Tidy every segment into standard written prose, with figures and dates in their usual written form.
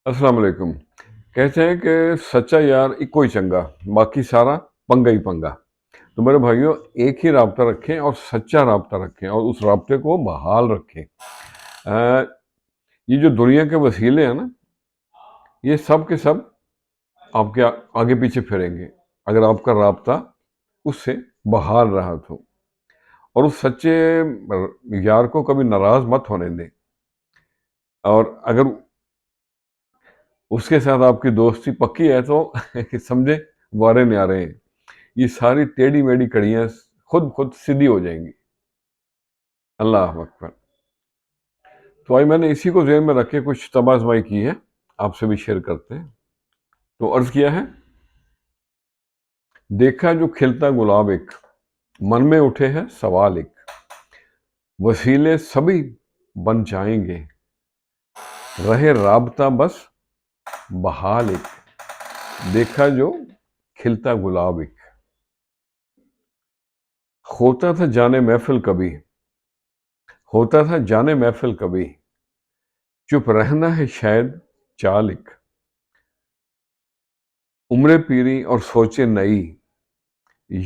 السلام علیکم۔ کہتے ہیں کہ سچا یار ایک ہی چنگا، باقی سارا پنگا ہی پنگا۔ تو میرے بھائیوں، ایک ہی رابطہ رکھیں اور سچا رابطہ رکھیں اور اس رابطے کو بحال رکھیں۔ یہ جو دنیا کے وسیلے ہیں نا، یہ سب کے سب آپ کے آگے پیچھے پھریں گے اگر آپ کا رابطہ اس سے بحال رہا تو۔ اور اس سچے یار کو کبھی ناراض مت ہونے دیں، اور اگر اس کے ساتھ آپ کی دوستی پکی ہے تو سمجھے وارے نیارے ہیں، یہ ساری ٹیڑھی میڑھی کڑیاں خود سیدھی ہو جائیں گی۔ اللہ اکبر۔ تو آج میں نے اسی کو ذہن میں رکھ کے کچھ طبع آزمائی کی ہے، آپ سے بھی شیئر کرتے ہیں۔ تو عرض کیا ہے، دیکھا جو کھلتا گلاب ایک، من میں اٹھے ہے سوال ایک، وسیلے سبھی بن جائیں گے، رہے رابطہ بس بحال ایک، دیکھا جو کھلتا گلاب ایک۔ ہوتا تھا جانے محفل کبھی، ہوتا تھا جانے محفل کبھی، چپ رہنا ہے شاید چال ایک، عمریں پیری اور سوچے نئی،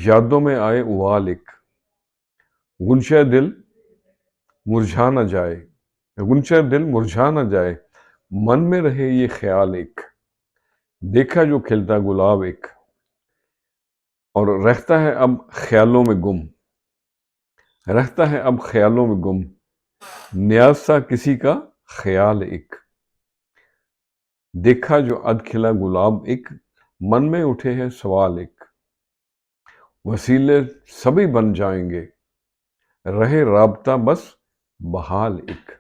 یادوں میں آئے اوال ایک، گنشہ دل مرجھا نہ جائے، گنشہ دل مرجھا نہ جائے، من میں رہے یہ خیال ایک، دیکھا جو کھلتا گلاب ایک، اور رہتا ہے اب خیالوں میں گم، رہتا ہے اب خیالوں میں گم، نیاز سا کسی کا خیال ایک، دیکھا جو اد کھلا گلاب ایک، من میں اٹھے ہے سوال ایک، وسیلے سبھی بن جائیں گے، رہے رابطہ بس بحال ایک۔